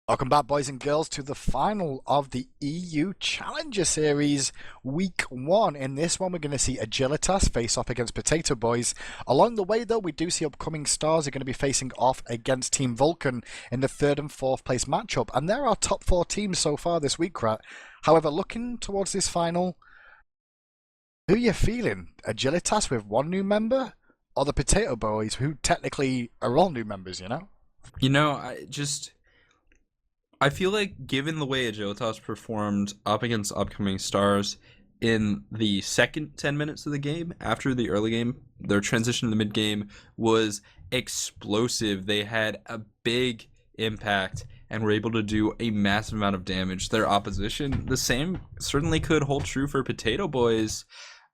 Welcome back, boys and girls, to the final of the EU Challenger Series Week 1. In this one, we're going to see Agilitas face off against Potato Boys. Along the way, though, we do see upcoming stars are going to be facing off against Team Vulcan in the 3rd and 4th place matchup. And they're our top 4 teams so far this week, Rat. However, looking towards this final, who are you feeling? Agilitas with 1 new member? Or the Potato Boys, who technically are all new members, you know? I feel like given the way Agilitas performed up against upcoming stars in the second 10 minutes of the game, after the early game, their transition to the mid game was explosive. They had a big impact and were able to do a massive amount of damage. Their opposition, the same, certainly could hold true for Potato Boys.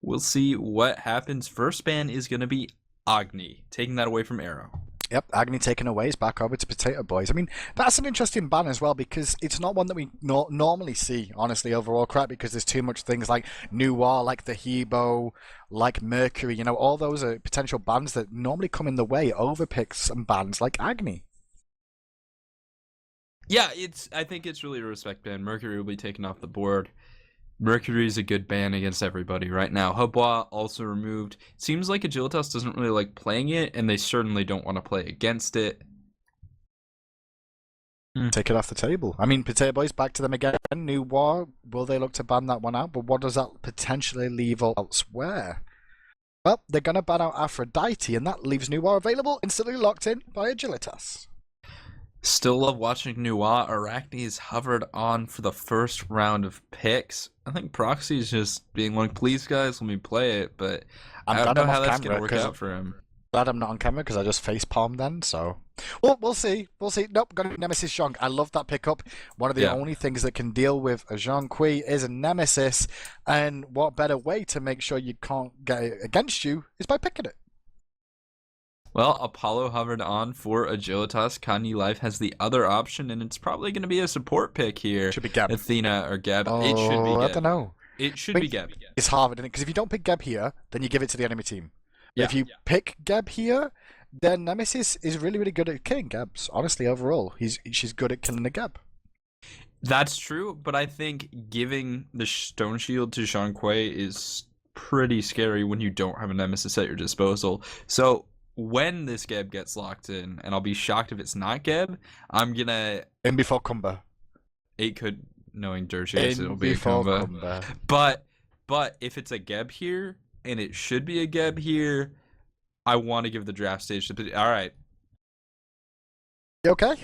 We'll see what happens. First ban is going to be Agni, taking that away from Arrow. Yep, Agni taken away is back over to Potato Boys. I mean, that's an interesting ban as well because it's not one that we normally see, honestly, overall, crap, because there's too much things like Noir, like the Hebo, like Mercury, you know, all those are potential bans that normally come in the way over picks and bans like Agni. Yeah, I think it's really a respect ban. Mercury will be taken off the board. Mercury is a good ban against everybody right now. Habois also removed. Seems like Agilitas doesn't really like playing it, and they certainly don't want to play against it. Take it off the table. I mean, Potato Boys, back to them again. New War, will they look to ban that one out? But what does that potentially leave elsewhere? Well, they're going to ban out Aphrodite, and that leaves New War available, instantly locked in by Agilitas. Still love watching Noir. Arachne's hovered on for the first round of picks. I think Proxy's just being like, please guys, let me play it, but I don't know how that's going to work out for him. Glad I'm not on camera because I just face palmed then, so... Well, we'll see. We'll see. Nope, got a Nemesis Zhong. I love that pickup. One of the only things that can deal with a Zhong Kui is a Nemesis, and what better way to make sure you can't get it against you is by picking it. Well, Apollo hovered on for Agilitas. Kanye Life has the other option, and it's probably going to be a support pick here. Should be Geb. Athena or Geb. Oh, it should be Geb. I don't know. It should be Geb. It's Harvard, isn't it? Because if you don't pick Geb here, then you give it to the enemy team. Yeah. If you pick Geb here, then Nemesis is really, really good at killing Gebs. Honestly, overall, she's good at killing the Geb. That's true, but I think giving the Stone Shield to Zhong Kui is pretty scary when you don't have a Nemesis at your disposal. So when this Geb gets locked in, and I'll be shocked if it's not Geb, I'm gonna... In before Kumba. It could, knowing Dirges, it'll be a Kumba. But if it's a Geb here, and it should be a Geb here, I want to give the draft stage to... Alright. You okay?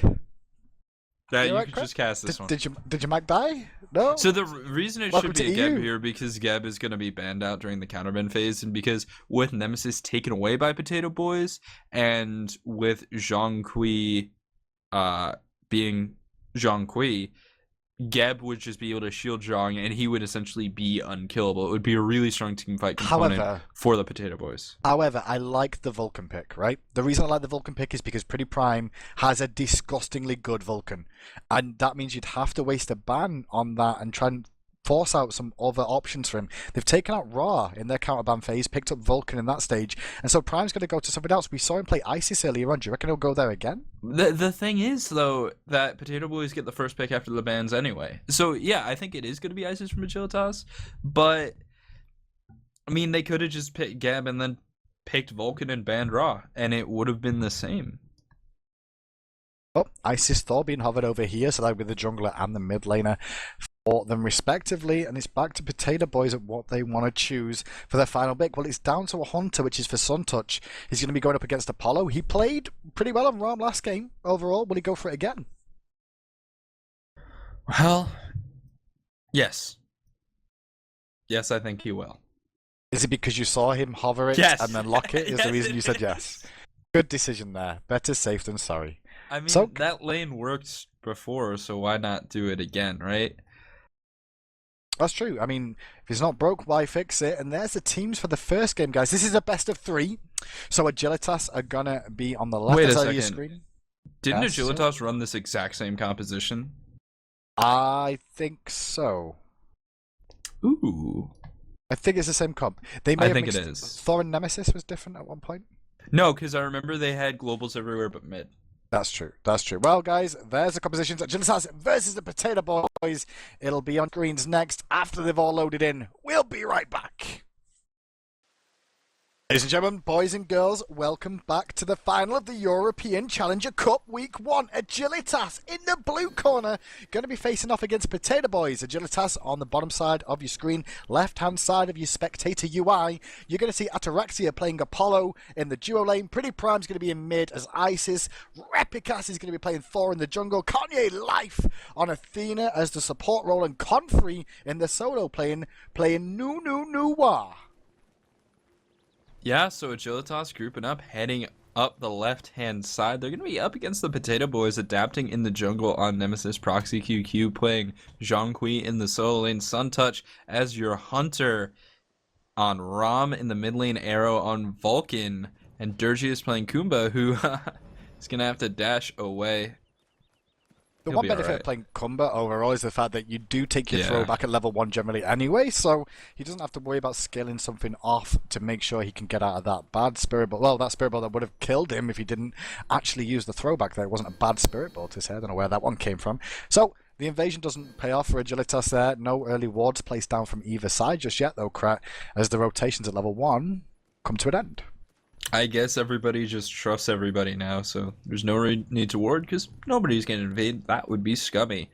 You right, could just cast this one. Did your mic die? No? So the reason it should be a Geb here, because Geb is going to be banned out during the counterban phase, and because with Nemesis taken away by Potato Boys, and with Zhong Kui being Zhong Kui, Geb would just be able to shield Zhong, and he would essentially be unkillable. It would be a really strong team fight component for the Potato Boys. However, I like the Vulcan pick, right? The reason I like the Vulcan pick is because Pretty Prime has a disgustingly good Vulcan. And that means you'd have to waste a ban on that and try and force out some other options for him. They've taken out Ra in their counterban phase, picked up Vulcan in that stage, and so Prime's going to go to something else. We saw him play Isis earlier on. Do you reckon he'll go there again? The thing is, though, that Potato Boys get the first pick after the bans anyway. So, yeah, I think it is going to be Isis from Agilitas, but, I mean, they could have just picked Geb and then picked Vulcan and banned Ra, and it would have been the same. Oh, Isis Thor being hovered over here, so that with the jungler and the mid laner for them respectively, and it's back to Potato Boys at what they want to choose for their final pick. Well, it's down to a Hunter, which is for Suntouch. He's going to be going up against Apollo. He played pretty well on Ram last game overall. Will he go for it again? Well, yes. Yes, I think he will. Is it because you saw him hover it and then lock it? Is the reason you said yes? Good decision there. Better safe than sorry. I mean, that lane worked before, so why not do it again, right? That's true. I mean, if it's not broke, why fix it? And there's the teams for the first game, guys. This is a best of 3. So Agilitas are going to be on the left side of your screen. Didn't Agilitas run this exact same composition? I think so. Ooh. I think it's the same comp. I think it is. Thor and Nemesis was different at one point. No, because I remember they had globals everywhere but mid. That's true. That's true. Well, guys, there's the compositions. Agilitas versus the Potato Boys. It'll be on screens next after they've all loaded in. We'll be right back. Ladies and gentlemen, boys and girls, welcome back to the final of the European Challenger Cup Week 1. Agilitas in the blue corner, going to be facing off against Potato Boys. Agilitas on the bottom side of your screen, left-hand side of your spectator UI. You're going to see Ataraxia playing Apollo in the duo lane. Pretty Prime's going to be in mid as Isis. Repicas is going to be playing Thor in the jungle. Kanye Life on Athena as the support role, and Confrey in the solo playing Noir. Yeah, so Agilitas grouping up, heading up the left-hand side. They're going to be up against the Potato Boys, adapting in the jungle on Nemesis, Proxy QQ, playing Zhonghui in the solo lane, Suntouch as your hunter on Rom in the mid lane, Arrow on Vulcan, and Durgi is playing Kumba, who is going to have to dash away. The He'll one be benefit alright. of playing Kumba overall is the fact that you do take your throw back at level 1 generally anyway, so he doesn't have to worry about scaling something off to make sure he can get out of that bad Spirit Ball. Well, that Spirit Ball that would have killed him if he didn't actually use the throwback there. It wasn't a bad Spirit Ball to say. I don't know where that one came from. So, the invasion doesn't pay off for Agilitas there. No early wards placed down from either side just yet, though, Krat, as the rotations at level 1 come to an end. I guess everybody just trusts everybody now, so there's no need to ward because nobody's going to invade. That would be scummy.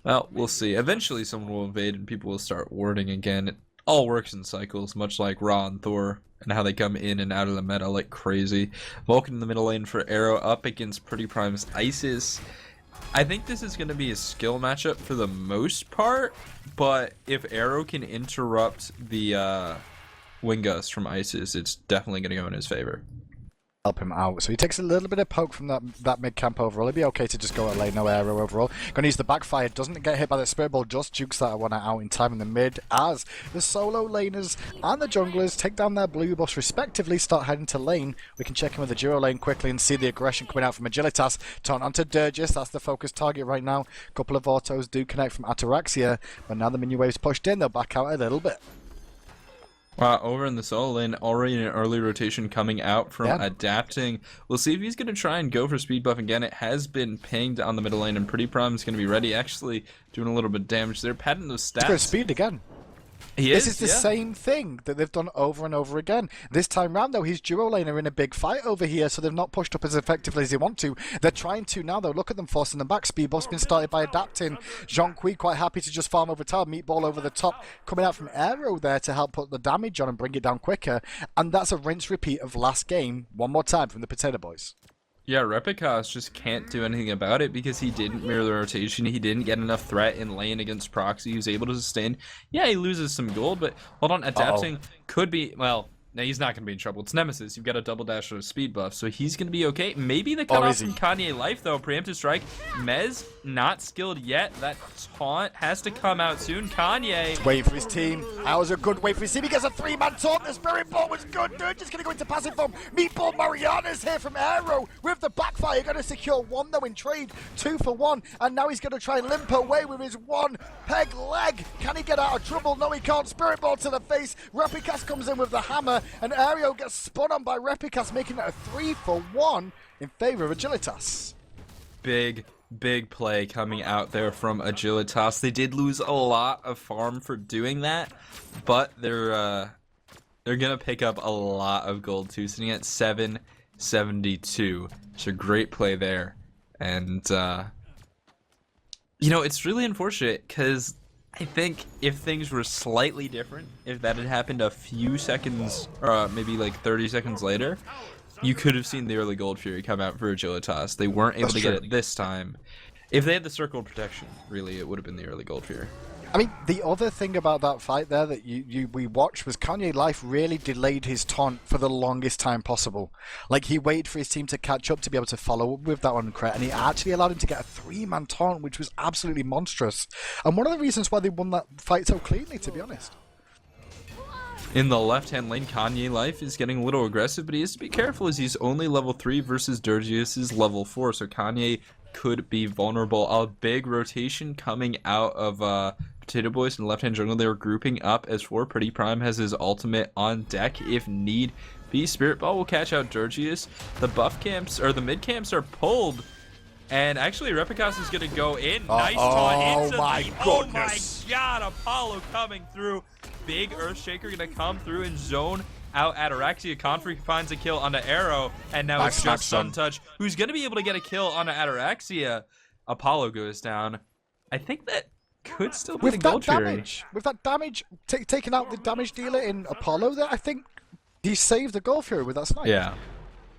Well, we'll see. Eventually someone will invade and people will start warding again. It all works in cycles, much like Ra and Thor, and how they come in and out of the meta like crazy. Vulcan in the middle lane for Arrow up against Pretty Prime's Isis. I think this is going to be a skill matchup for the most part, but if Arrow can interrupt the Wingust from Isis, it's definitely going to go in his favor. Help him out. So he takes a little bit of poke from that mid camp overall. It'd be okay to just go at lane, no Arrow overall. Gonna use the backfire. Doesn't get hit by the Spirit Ball, just jukes that one out in time in the mid as the solo laners and the junglers take down their blue buffs respectively, start heading to lane. We can check in with the duo lane quickly and see the aggression coming out from Agilitas. Turn onto Durgis. That's the focus target right now. A couple of autos do connect from Ataraxia, but now the minion wave's pushed in. They'll back out a little bit. Over in the solo lane, already an early rotation coming out from adapting. We'll see if he's going to try and go for speed buff again. It has been pinged on the middle lane, and Pretty Prime is going to be ready, actually doing a little bit of damage. They're padding those stats. Let's go speed again. This is the same thing that they've done over and over again. This time round, though, his duo lane are in a big fight over here, so they've not pushed up as effectively as they want to. They're trying to now, though. Look at them forcing them back. Speed buff's been started by adapting. Zhonghui quite happy to just farm over tower. Meatball over the top. Coming out from Arrow there to help put the damage on and bring it down quicker. And that's a rinse repeat of last game, one more time from the Potato Boys. Yeah, Repicas just can't do anything about it because he didn't mirror the rotation. He didn't get enough threat in lane against Proxy. He was able to sustain. Yeah, he loses some gold, but hold on, adapting could be, well, no, he's not going to be in trouble. It's Nemesis. You've got a double dash or a speed buff, so he's going to be okay. Maybe the cutoff from Kanye Life, though. Preemptive strike. Mez, not skilled yet. That taunt has to come out soon. Kanye. Wait for his team. That was a good wait for his team. He gets a 3-man taunt. The Spirit Ball was good. They're just going to go into passive form. Meatball Mariana's here from Arrow with the backfire. Going to secure 1, though, in trade. 2 for 1. And now he's going to try and limp away with his 1 peg leg. Can he get out of trouble? No, he can't. Spirit Ball to the face. Repicas comes in with the hammer. And Ario gets spun on by Repicas, making it a 3 for 1 in favor of Agilitas. Big play coming out there from Agilitas. They did lose a lot of farm for doing that, but they're gonna pick up a lot of gold too, sitting at 772. It's a great play there, and you know, it's really unfortunate because I think if things were slightly different, if that had happened a few seconds, or maybe like 30 seconds later, you could have seen the early Gold Fury come out for Agilitas. They weren't able to get it this time. If they had the circle of protection, really, it would have been the early Gold Fury. I mean, the other thing about that fight there that we watched was Kanye Life really delayed his taunt for the longest time possible. Like, he waited for his team to catch up to be able to follow up with that one, and he actually allowed him to get a 3-man taunt, which was absolutely monstrous. And one of the reasons why they won that fight so cleanly, to be honest. In the left-hand lane, Kanye Life is getting a little aggressive, but he has to be careful as he's only level 3 versus Durgius is level 4, so Kanye could be vulnerable. A big rotation coming out of Potato Boys in the left-hand jungle. They were grouping up as 4. Pretty Prime has his ultimate on deck if need B Spirit Ball will catch out Dirgius. The buff camps, or the mid camps are pulled. And actually, Repikas is going to go in. Nice taunt into my the... goodness. Oh my god, Apollo coming through. Big Earthshaker going to come through and zone out Ataraxia. Confrey finds a kill onto Arrow. And now it's just Suntouch, who's going to be able to get a kill onto Ataraxia. Apollo goes down. I think that could still be the Gold Fury. With that damage, taking out the damage dealer in Apollo there, I think he saved the Gold Fury with that snipe. Yeah.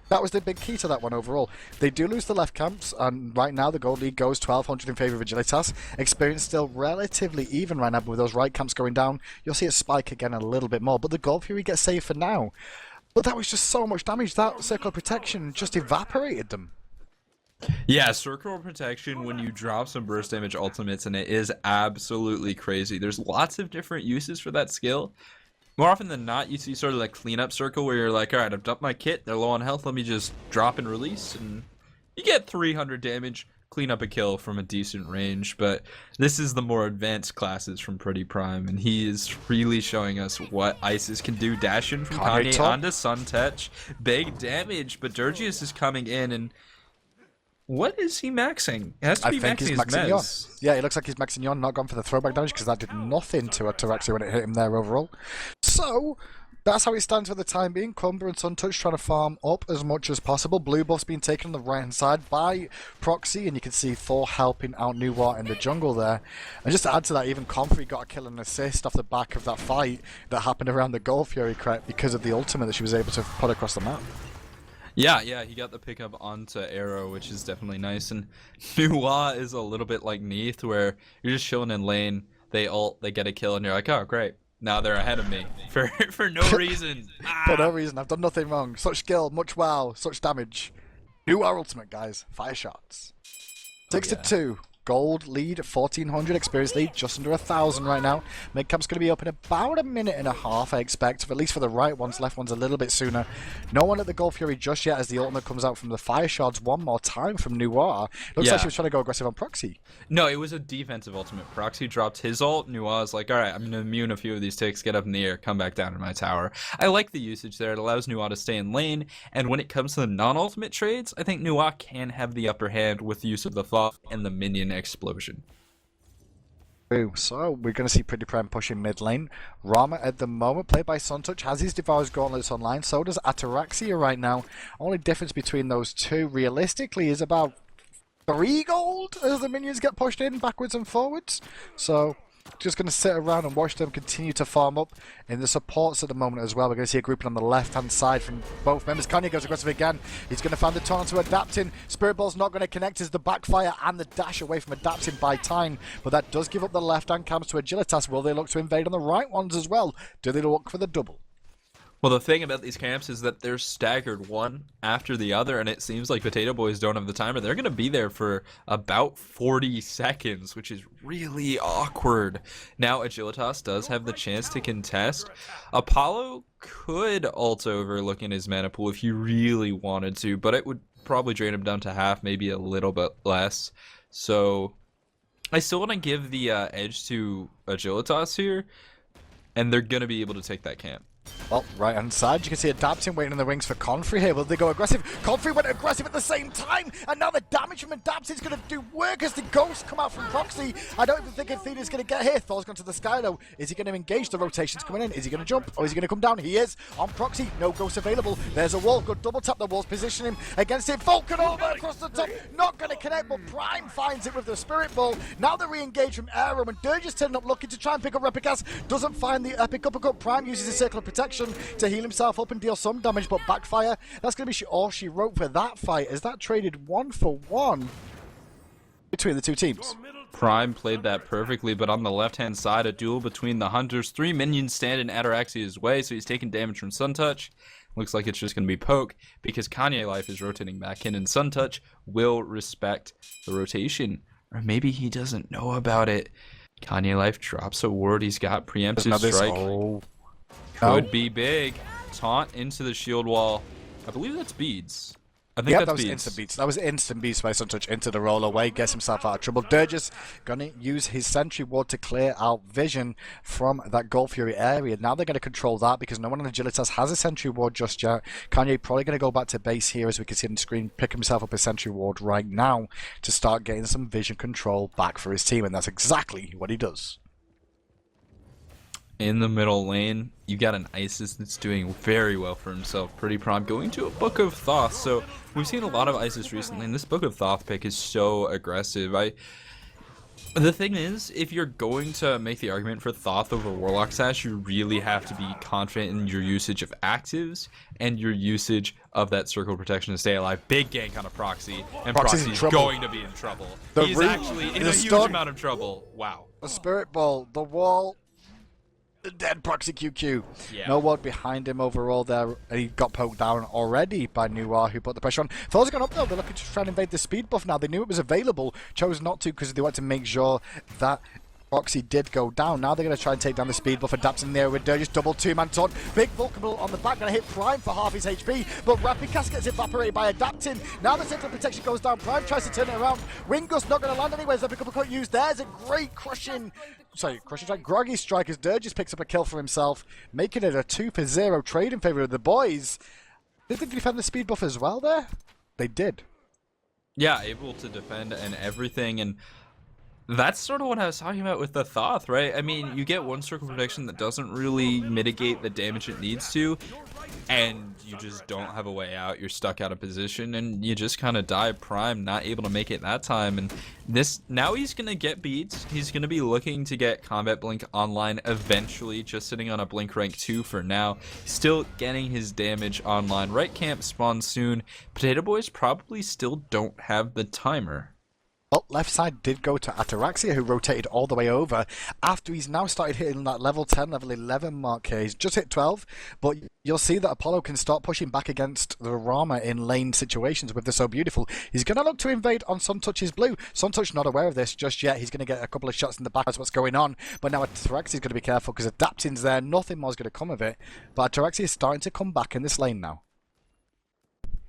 That was the big key to that one overall. They do lose the left camps, and right now the gold lead goes 1,200 in favour of Agilitas. Experience still relatively even right now, but with those right camps going down, you'll see it spike again a little bit more. But the Gold Fury gets saved for now. But that was just so much damage. That Circle of Protection just evaporated them. Yeah, Circle of Protection, when you drop some burst damage ultimates, and it is absolutely crazy. There's lots of different uses for that skill. More often than not, you see sort of like cleanup circle where you're like, all right, I've dumped my kit, they're low on health, let me just drop and release, and you get 300 damage, clean up a kill from a decent range. But this is the more advanced classes from Pretty Prime, and he is really showing us what Isis can do. Dash in from Kanye onto Suntouch, big damage, but Dirgius is coming in, and what is he maxing? It has to be maxing his mez. Yeah, it looks like he's maxing Yon, not gone for the throwback damage because that did nothing to Ataraxia when it hit him there overall. So, that's how it stands for the time being. Cumber and Suntouch trying to farm up as much as possible. Blue buff's being taken on the right hand side by Proxy, and you can see Thor helping out Nuwa in the jungle there. And just to add to that, even Comfrey got a kill and assist off the back of that fight that happened around the Gold Fury crack because of the ultimate that she was able to put across the map. Yeah, he got the pickup onto Arrow, which is definitely nice. And Nuwa is a little bit like Neath, where you're just chilling in lane, they ult, they get a kill, and you're like, oh, great. Now they're ahead of me for no reason. For no reason. I've done nothing wrong. Such skill, much wow, such damage. Nuwa ultimate, guys. Fire shots. 6-2. Gold lead, 1,400. Experience lead, just under 1,000 right now. Mid camp's going to be up in about a minute and a half, I expect. At least for the right ones, left ones a little bit sooner. No one at the Gold Fury just yet as the ultimate comes out from the fire shards one more time from Nuwa. Looks like she was trying to go aggressive on Proxy. No, it was a defensive ultimate. Proxy dropped his ult. Nuwa was like, all right, I'm going to immune a few of these ticks, get up in the air, come back down to my tower. I like the usage there. It allows Nuwa to stay in lane. And when it comes to the non-ultimate trades, I think Nuwa can have the upper hand with the use of the fluff and the minion explosion. So we're going to see Pretty Prime pushing mid lane. Rama at the moment, played by Suntouch, has his Devour's Gauntlets online. So does Ataraxia right now. Only difference between those two realistically is about 3 gold as the minions get pushed in backwards and forwards. So just going to sit around and watch them continue to farm up in the supports at the moment as well. We're going to see a grouping on the left-hand side from both members. Kanye goes aggressive again. He's going to find the taunt to Adapting. Spirit Ball's not going to connect as the backfire and the dash away from Adapting by time. But that does give up the left-hand camps to Agilitas. Will they look to invade on the right ones as well? Do they look for the double? Well, the thing about these camps is that they're staggered one after the other, and it seems like Potato Boys don't have the timer. They're going to be there for about 40 seconds, which is really awkward. Now, Agilitas does have the chance to contest. Apollo could ult over looking his mana pool if he really wanted to, but it would probably drain him down to half, maybe a little bit less. So I still want to give the edge to Agilitas here, and they're going to be able to take that camp. Well, right hand side, you can see Adapting waiting in the wings for Confrey here. Will they go aggressive? Confrey went aggressive at the same time, and now the damage from Adapting is going to do work as the ghosts come out from Proxy. I don't even think Athena's going to get here. Thor's gone to the sky though. Is he going to engage? The rotation's coming in. Is he going to jump, or is he going to come down? He is on Proxy. No ghost available. There's a wall. Good double tap. The wall's position him against it. Falcon over across the top. Not going to connect, but Prime finds it with the Spirit Ball. Now the re-engage from Arrow, and Dirge is turning up looking to try and pick up Repikas. Doesn't find the epic uppercut. Prime uses a Circle of Protection to heal himself up and deal some damage, but backfire. That's going to be all she wrote for that fight. Is that traded 1-for-1 between the two teams? Prime played that perfectly, but on the left-hand side, a duel between the Hunters. 3 minions stand in Ataraxia's way, so he's taking damage from Suntouch. Looks like it's just going to be poke, because Kanye Life is rotating back in, and Suntouch will respect the rotation. Or maybe he doesn't know about it. Kanye Life drops a ward. He's got preemptive strike. Could be big. Taunt into the shield wall. I believe that's beads. I think Yeah, that's that was beats. instant beats. That was instant beats by Suntouch into the roll away, gets himself out of trouble. Durgis gonna use his sentry ward to clear out vision from that Gold Fury area. Now they're gonna control that because no one on Agilitas has a sentry ward just yet. Kanye probably gonna go back to base here, as we can see on the screen, pick himself up a sentry ward right now to start getting some vision control back for his team, and that's exactly what he does. In the middle lane, you got an Isis that's doing very well for himself. Pretty prompt, going to a Book of Thoth. So we've seen a lot of Isis recently, and this Book of Thoth pick is so aggressive. The thing is, if you're going to make the argument for Thoth over Warlock Sash, you really have to be confident in your usage of actives and your usage of that circle protection to stay alive. Big gank on a Proxy, and Proxy's going to be in trouble. He's actually in a huge amount of trouble. Wow. The Spirit Ball, the wall. The dead Proxy QQ. Yeah. No word behind him overall there. He got poked down already by Noir, who put the pressure on. Thor's gone up though. They're looking to try and invade the speed buff now. They knew it was available, chose not to because they wanted to make sure that Proxy did go down. Now they're going to try and take down the speed buff. Adapts in there with Durgis, double two-man taunt. Big vulnerable on the back, going to hit Prime for half his HP, but Rapid gets evaporated by Adapting. Now the central protection goes down. Prime tries to turn it around. Wingust not going to land anyway, so pick up a quick use. There's a great crushing strike. Groggy strike as Durgis picks up a kill for himself, making it a 2-for-0 trade in favor of the boys. Did they defend the speed buff as well there? They did. Yeah, able to defend and everything, and that's sort of what I was talking about with the Thoth, right? I mean, you get one circle protection that doesn't really mitigate the damage it needs to, and you just don't have a way out. You're stuck out of position, and you just kind of die. Prime not able to make it that time, and now he's gonna get beats. He's gonna be looking to get Combat Blink online eventually, just sitting on a Blink rank 2 for now. Still getting his damage online. Right camp spawns soon. Potato Boys probably still don't have the timer. Well, left side did go to Ataraxia, who rotated all the way over after he's now started hitting that level 10, level 11 mark here. He's just hit 12, but you'll see that Apollo can start pushing back against the Rama in lane situations with the So Beautiful. He's going to look to invade on Suntouch's blue. Suntouch not aware of this just yet. He's going to get a couple of shots in the back. That's what's going on. But now Ataraxia's going to be careful because Adapting's there. Nothing more is going to come of it. But Ataraxia is starting to come back in this lane now.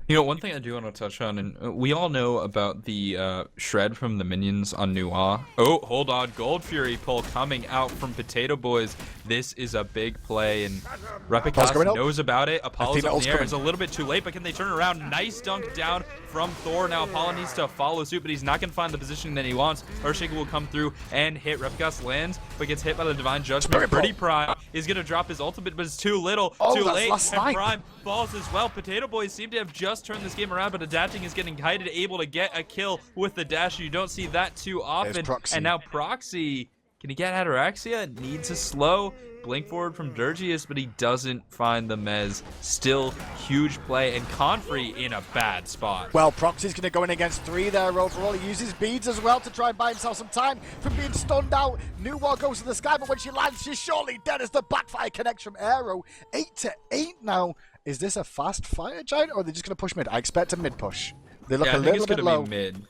You know, one thing I do want to touch on, and we all know about the shred from the minions on Noir. Oh, hold on. Gold Fury pull coming out from Potato Boys. This is a big play, and Repicas knows about it. Apollo's up in the air. It's a little bit too late, but can they turn around? Nice dunk down from Thor. Now Apollo needs to follow suit, but he's not going to find the position that he wants. Earthshaker will come through and hit. Repicas lands, but gets hit by the Divine Judgment. Pretty Prime is going to drop his ultimate, but it's too little, too late, and Prime falls as well. Potato Boys seem to have just turned this game around, but Adapting is getting kited, able to get a kill with the dash. You don't see that too often. And now Proxy, can he get Ataraxia? Needs a slow blink forward from Durgis, but he doesn't find the Mez. Still huge play, and Confrey in a bad spot. Well, Proxy's going to go in against 3 there overall. He uses beads as well to try and buy himself some time from being stunned out. Noir goes to the sky, but when she lands, she's surely dead as the backfire connects from Aero. 8-8 now. Is this a fast fire giant, or are they just going to push mid? I expect a mid push. They look a little bit low. Mid.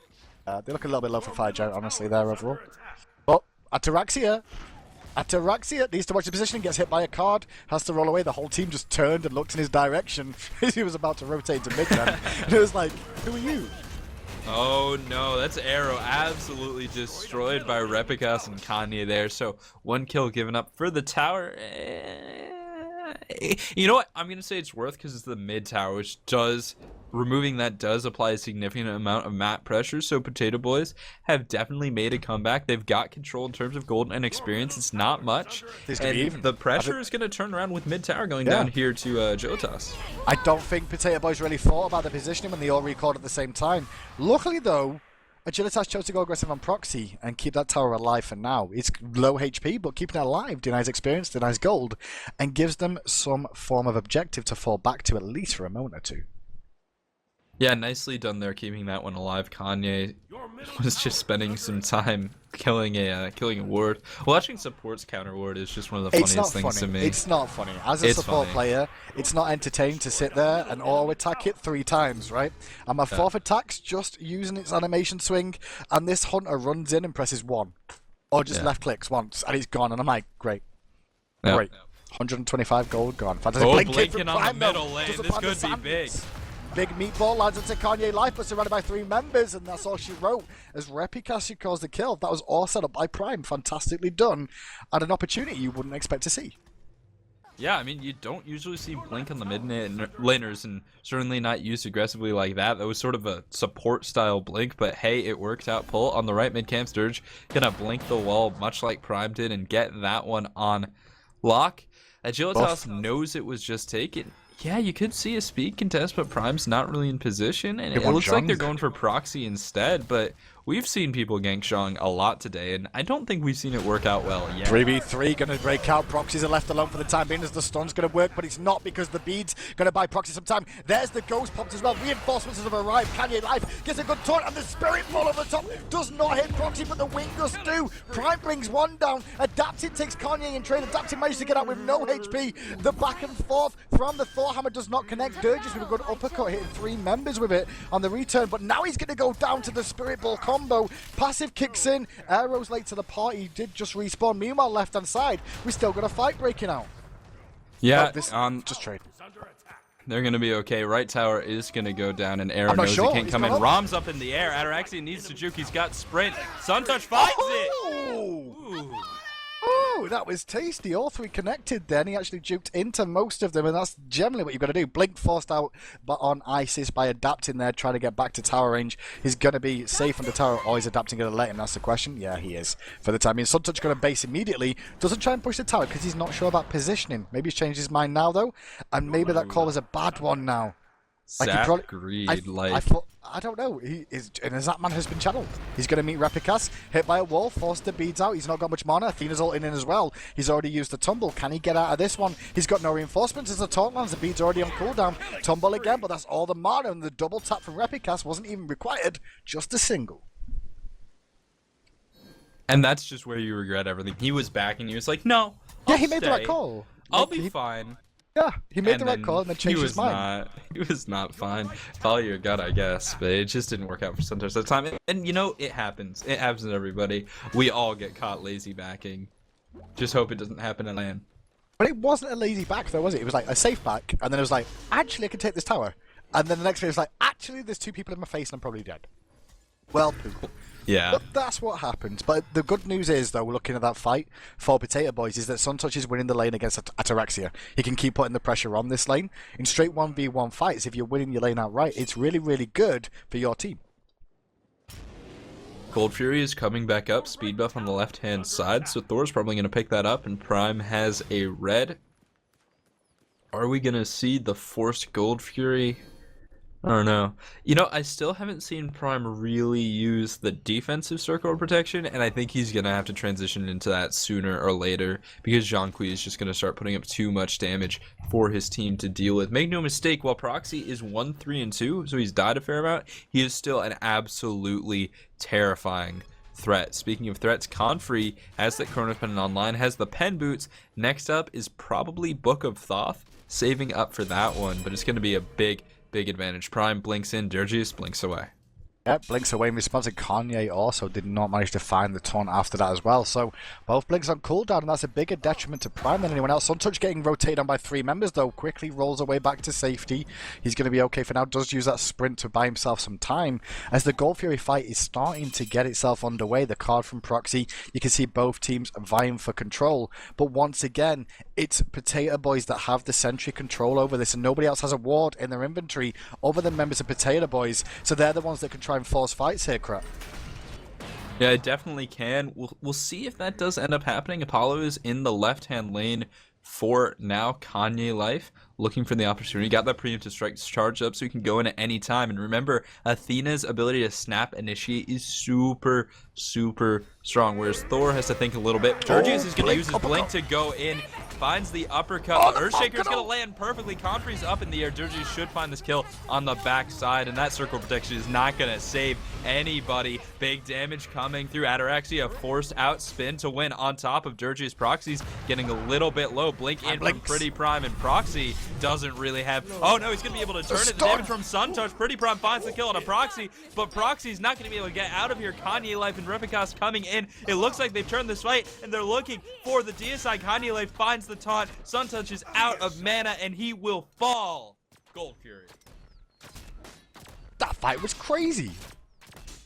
They look a little bit low for fire giant, honestly, there overall. But Ataraxia needs to watch the position, gets hit by a card, has to roll away. The whole team just turned and looked in his direction as he was about to rotate to mid then. And it was like, who are you? Oh no, that's Arrow absolutely destroyed by Repicas and Kanye there. So 1 kill given up for the tower. You know what? I'm going to say it's worth because it's the mid tower, which removing that does apply a significant amount of map pressure. So Potato Boys have definitely made a comeback. They've got control in terms of gold and experience. It's not much. And the pressure is going to turn around with mid tower going down here to Agilitas. I don't think Potato Boys really thought about the positioning when they all recalled at the same time. Luckily, though, Agilitas chose to go aggressive on Proxy and keep that tower alive for now. It's low HP, but keeping it alive denies experience, denies gold, and gives them some form of objective to fall back to at least for a moment or two. Yeah, nicely done there, keeping that one alive. Kanye was just spending some time killing a ward. Watching support's counter ward is just one of the funniest things to me. It's not funny. As a support player, it's not entertaining to sit there and auto attack it 3 times, right? And my 4th attack's just using its animation swing, and this hunter runs in and presses 1. Or just left clicks once, and it's gone, and I'm like, great. Great. 125 gold gone. Fantastic. Blinking on the middle lane. This could be big. Big meatball lands into Kanye Life, but surrounded by 3 members, and that's all she wrote. As Repica secures the kill, that was all set up by Prime. Fantastically done, and an opportunity you wouldn't expect to see. Yeah, I mean, you don't usually see Blink on the mid laners, and certainly not used aggressively like that. That was sort of a support style Blink, but hey, it worked out. Pull on the right mid camp. Sturge gonna blink the wall much like Prime did and get that one on lock. Agilitas knows it was just taken. Yeah, you could see a speed contest, but Prime's not really in position, and it looks like they're going for proxy instead, but we've seen people gank Zhong a lot today, and I don't think we've seen it work out well yet. 3v3 going to break out. Proxies are left alone for the time being as the stun's going to work, but it's not because the bead's going to buy Proxy some time. There's the ghost popped as well. Reinforcements have arrived. Kanye Life gets a good taunt, and the spirit fall over the top does not hit Proxy, but the wing gusts do. Prime brings one down. Adapted takes Kanye in trade. Adapted managed to get out with no HP. The back and forth from the Thor Hammer does not connect. Durgis with a good uppercut, hitting 3 members with it on the return, but now he's going to go down to the Spirit Ball combo. Passive kicks in. Arrow's late to the party. He did just respawn. Meanwhile, left hand side, we still got a fight breaking out. Yeah, just trade. They're going to be okay. Right tower is going to go down, and Arrow knows he can't come in. Rom's up in the air. Ataraxia needs to juke. He's got sprint. Suntouch finds it. Ooh. Oh, that was tasty. All 3 connected then. He actually juked into most of them, and that's generally what you've got to do. Blink forced out on Isis by adapting there, trying to get back to tower range. He's going to be safe on the tower, or is adapting going to let him? That's the question. Yeah, he is. For the time being, Suntouch going to base immediately. Doesn't try and push the tower because he's not sure about positioning. Maybe he's changed his mind now, though, and maybe that call was a bad one now. Zap greed, I don't know. He is, and as that man has been channeled, he's going to meet Repicas, hit by a wall, forced the beads out. He's not got much mana. Athena's ulting in as well. He's already used the tumble. Can he get out of this one? He's got no reinforcements as the taunt lands. The bead's already on cooldown. Tumble again, but that's all the mana, and the double tap from Repicas wasn't even required. Just a single. And that's just where you regret everything. He was back, and he was like, "No, he made the right call. I'll be fine." Yeah, he made the right call and then changed his mind. He was not fine. Follow your gut, I guess, but it just didn't work out for Suntouch at the time. And you know, it happens. It happens to everybody. We all get caught lazy backing. Just hope it doesn't happen at LAN. But it wasn't a lazy back though, was it? It was like a safe back, and then it was like, actually I can take this tower. And then the next thing was like, actually there's 2 people in my face and I'm probably dead. Well, yeah. But that's what happens. But the good news is, though, looking at that fight for Potato Boys, is that Suntouch is winning the lane against Ataraxia. He can keep putting the pressure on this lane. In straight 1v1 fights, if you're winning your lane outright, it's really, really good for your team. Gold Fury is coming back up. Speed buff on the left-hand side, so Thor's probably going to pick that up, and Prime has a red. Are we going to see the forced Gold Fury? I don't know. You know, I still haven't seen Prime really use the defensive circle of protection, and I think he's going to have to transition into that sooner or later because Zhongqi is just going to start putting up too much damage for his team to deal with. Make no mistake, while Proxy is 1-3-2, so he's died a fair amount, he is still an absolutely terrifying threat. Speaking of threats, Confree has that Chronos Pen online, has the pen boots. Next up is probably Book of Thoth, saving up for that one, but it's going to be a big advantage. Prime blinks in, Durgis blinks away. Yep, blinks away in response, and Kanye also did not manage to find the taunt after that as well. So both blinks on cooldown, and that's a bigger detriment to Prime than anyone else. Suntouch getting rotated on by 3 members though, quickly rolls away back to safety. He's going to be okay for now, does use that sprint to buy himself some time. As the Gold Fury fight is starting to get itself underway, the card from Proxy, you can see both teams vying for control. But once again, it's Potato Boys that have the sentry control over this, and nobody else has a ward in their inventory other than members of Potato Boys. So they're the ones that can try and force fights here, crap. Yeah, it definitely can. We'll see if that does end up happening. Apollo is in the left-hand lane for now. Kanye Life looking for the opportunity. Got that preemptive strike charged up so he can go in at any time. And remember, Athena's ability to snap initiate is super strong, whereas Thor has to think a little bit. Durgis is going to use his blink to go in. Finds the uppercut. Earthshaker's going to land perfectly. Confree's up in the air. Durgis should find this kill on the backside, and that circle protection is not going to save anybody. Big damage coming through. Ataraxia forced out spin to win on top of Durgis. Proxy's getting a little bit low. Blink in from Pretty Prime, and Proxy doesn't really have... Oh no, he's going to be able to turn it. The damage from Suntouch. Pretty Prime finds the kill on a Proxy, but Proxy's not going to be able to get out of here. Kanye Life and Repicas coming in. It looks like they've turned this fight, and they're looking for the DSI. Kanye Life finds the taunt. Suntouch is out of mana, and he will fall. Gold Fury. fight was crazy.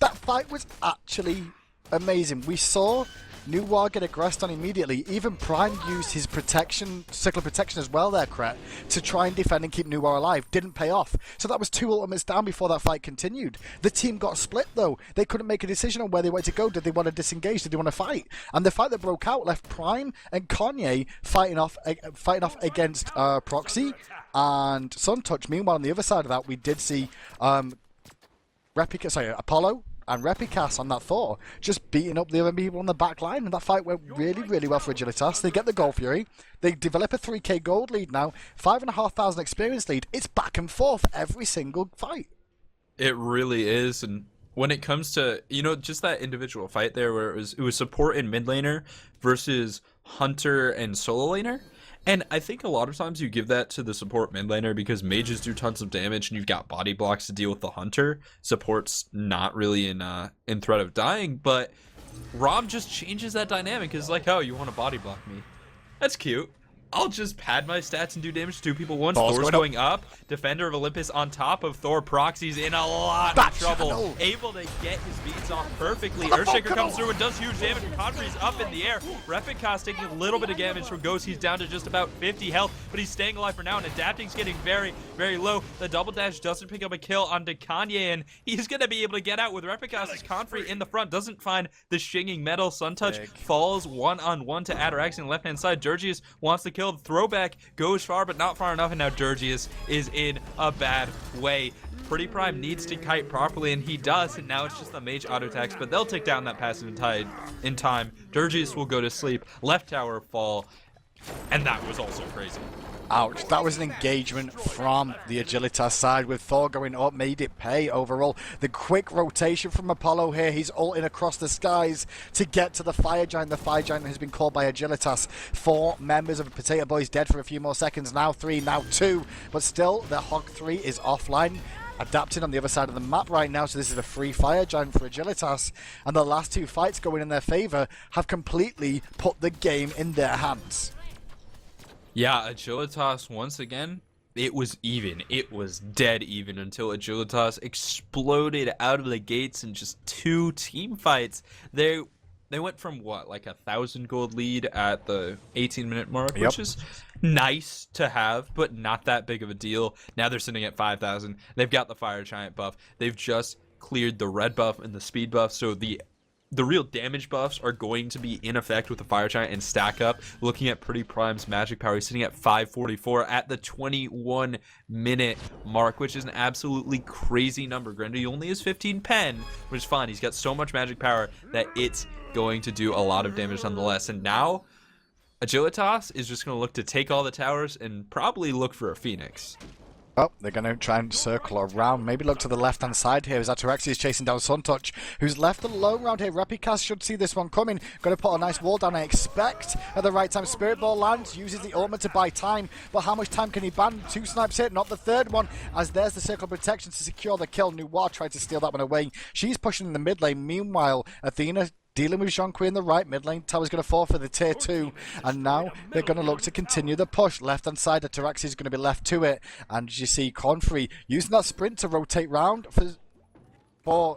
That fight was actually amazing. We saw Nuwa get aggressed on immediately. Even Prime used his protection, circle of protection as well there, Kret, to try and defend and keep Nuwa alive. Didn't pay off. So that was 2 ultimates down before that fight continued. The team got split though. They couldn't make a decision on where they wanted to go. Did they want to disengage? Did they want to fight? And the fight that broke out left Prime and Kanye fighting off against Proxy and Suntouch. Meanwhile, on the other side of that, we did see Apollo and Repicas on that Thor, just beating up the other people on the back line, and that fight went really, really well for Agilitas. They get the Gold Fury, they develop a 3k gold lead now, 5,500 experience lead. It's back and forth every single fight. It really is, and when it comes to, just that individual fight there where it was support and mid laner versus Hunter and solo laner. And I think a lot of times you give that to the support mid laner because mages do tons of damage and you've got body blocks to deal with the hunter. Support's not really in threat of dying, but Rob just changes that dynamic. It's like, oh, you want to body block me? That's cute. I'll just pad my stats and do damage to 2 people once. Thor's going up. Defender of Olympus on top of Thor. Proxy's in a lot of trouble. Able to get his beats off perfectly. Earthshaker comes through and does huge damage. Confrey's up in the air. Repicas taking a little bit of damage from Ghost. He's down to just about 50 health, but he's staying alive for now, and Adapting's getting very, very low. The double dash doesn't pick up a kill onto Kanye, and he's going to be able to get out with Repicas' Confrey in the front. Doesn't find the shinging metal. Suntouch falls one-on-one to Atarax on the left-hand side. Georgius wants to kill. The throwback goes far, but not far enough, and now Georgius is in a bad way. Pretty Prime needs to kite properly, and he does, and now it's just the mage auto attacks, but they'll take down that passive in time. Georgius will go to sleep. Left tower fall, and that was also crazy. Ouch, that was an engagement from the Agilitas side with Thor going up, made it pay overall. The quick rotation from Apollo here, he's ulting across the skies to get to the Fire Giant. The Fire Giant has been called by Agilitas. 4 members of the Potato Boys dead for a few more seconds, now 3, now 2, but still the Hog 3 is offline. Adapting on the other side of the map right now, so this is a free Fire Giant for Agilitas, and the last 2 fights going in their favor have completely put the game in their hands. Yeah, Agilitas, once again, it was even. It was dead even until Agilitas exploded out of the gates in just 2 team fights. They went from, what, like 1,000 gold lead at the 18-minute mark, which is nice to have, but not that big of a deal. Now they're sitting at 5,000. They've got the Fire Giant buff. They've just cleared the red buff and the speed buff, so the real damage buffs are going to be in effect with the Fire Giant and stack up. Looking at Pretty Prime's magic power, he's sitting at 544 at the 21-minute mark, which is an absolutely crazy number. Granted, he only has 15 pen, which is fine. He's got so much magic power that it's going to do a lot of damage nonetheless. And now, Agilitas is just going to look to take all the towers and probably look for a Phoenix. Oh, they're going to try and circle around. Maybe look to the left-hand side here as Ataraxi is chasing down Suntouch, who's left alone around here. Repicas should see this one coming. Going to put a nice wall down, I expect. At the right time, Spirit Ball lands, uses the ultimate to buy time. But how much time can he ban? 2 snipes hit, not the 3rd one, as there's the circle of protection to secure the kill. Noir tried to steal that one away. She's pushing in the mid lane. Meanwhile, Athena dealing with Jean-Qui in the right mid lane. Tower's going to fall for the tier 2, and now they're going to look to continue the push. Left hand side, Ataraxi is going to be left to it, and as you see Confrey using that sprint to rotate round for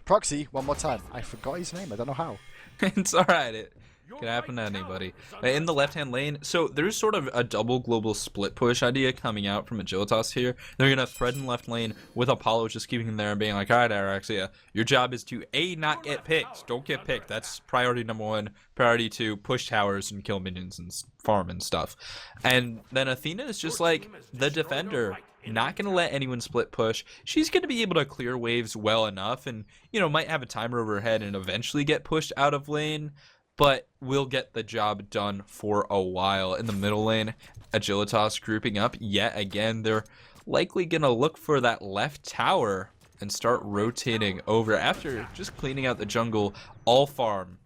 Proxy one more time. I forgot his name, I don't know how. It's alright, it can happen to anybody. In the left-hand lane, so there's sort of a double global split push idea coming out from Agilitas here. They're going to thread in left lane with Apollo just keeping him there and being like, alright, Araxia, your job is to A, not get picked. Don't get picked. That's priority number 1. Priority 2, push towers and kill minions and farm and stuff. And then Athena is just like the defender. Not going to let anyone split push. She's going to be able to clear waves well enough and, might have a timer over her head and eventually get pushed out of lane, but will get the job done for a while. In the middle lane, Agilitas grouping up yet again. They're likely going to look for that left tower and start rotating over after just cleaning out the jungle. All farm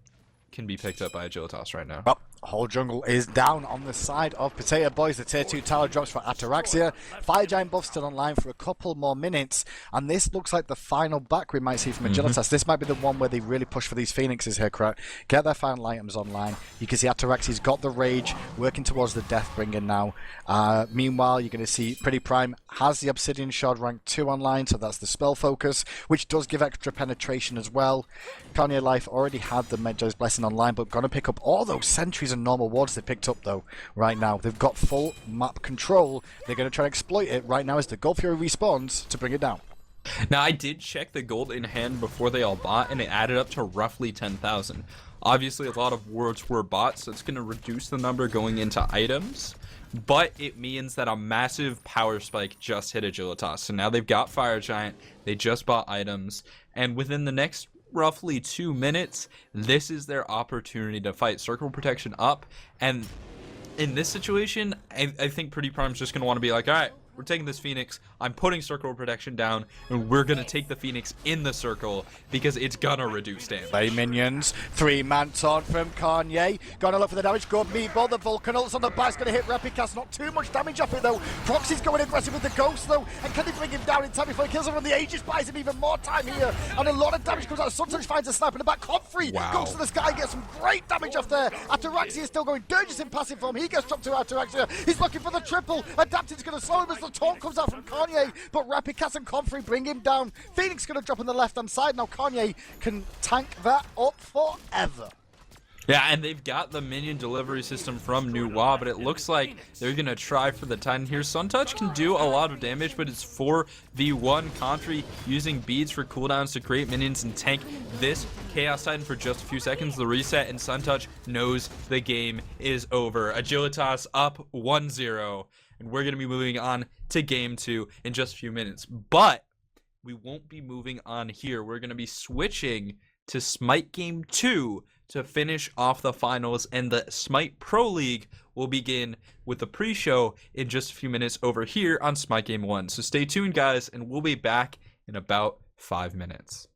can be picked up by Agilitas right now. Well, Whole jungle is down on the side of Potato Boys. The tier 2 tower drops for Ataraxia. Fire Giant buff still online for a couple more minutes. And this looks like the final back we might see from Agilitas. This might be the one where they really push for these Phoenixes here, correct? Get their final items online. You can see Ataraxia's got the Rage, working towards the Deathbringer now. Meanwhile, you're going to see Pretty Prime has the Obsidian Shard rank 2 online, so that's the spell focus, which does give extra penetration as well. Kanye Life already had the Medjay's Blessing online, but going to pick up all those sentries and normal wards they picked up though right now. They've got full map control. They're going to try and exploit it right now as the Gold Fury respawns to bring it down. Now, I did check the gold in hand before they all bought, and it added up to roughly 10,000. Obviously, a lot of wards were bought, so it's going to reduce the number going into items, but it means that a massive power spike just hit Agilitas. So now they've got Fire Giant, they just bought items, and within the next roughly 2 minutes, this is their opportunity to fight circle protection up. And in this situation, I think Pretty Prime's just going to want to be like, all right, we're taking this Phoenix, I'm putting circle protection down, and we're going to take the Phoenix in the circle because it's going to reduce damage. Bay minions, 3-man taunt from Kanye. Gonna look for the damage, good meatball, the Vulcanults on the back's gonna hit Repicast, not too much damage off it though. Proxy's going aggressive with the Ghost though, and can they bring him down in time before he kills him? And the Aegis buys him even more time here, and a lot of damage comes out. Suntouch finds a snipe in the back, Comfrey goes to the sky, gets some great damage off there. Ataraxia is still going, Dirge's in passive form, he gets dropped to Ataraxia, he's looking for the triple, Adapted's gonna slow him as the taunt comes out from Kanye, but Repicast and Comfrey bring him down. Phoenix gonna drop on the left hand side, now Kanye can tank that up forever. Yeah, and they've got the minion delivery system from Nuwa, but it looks like they're going to try for the Titan here. Suntouch can do a lot of damage, but it's 4v1. Comfrey using beads for cooldowns to create minions and tank this Chaos Titan for just a few seconds. The reset, and Suntouch knows the game is over. Agilitas up 1-0, and we're going to be moving on to game 2 in just a few minutes. But we won't be moving on here. We're going to be switching to Smite Game 2 to finish off the finals, and the Smite Pro League will begin with the pre-show in just a few minutes over here on Smite Game 1. So stay tuned, guys, and we'll be back in about 5 minutes.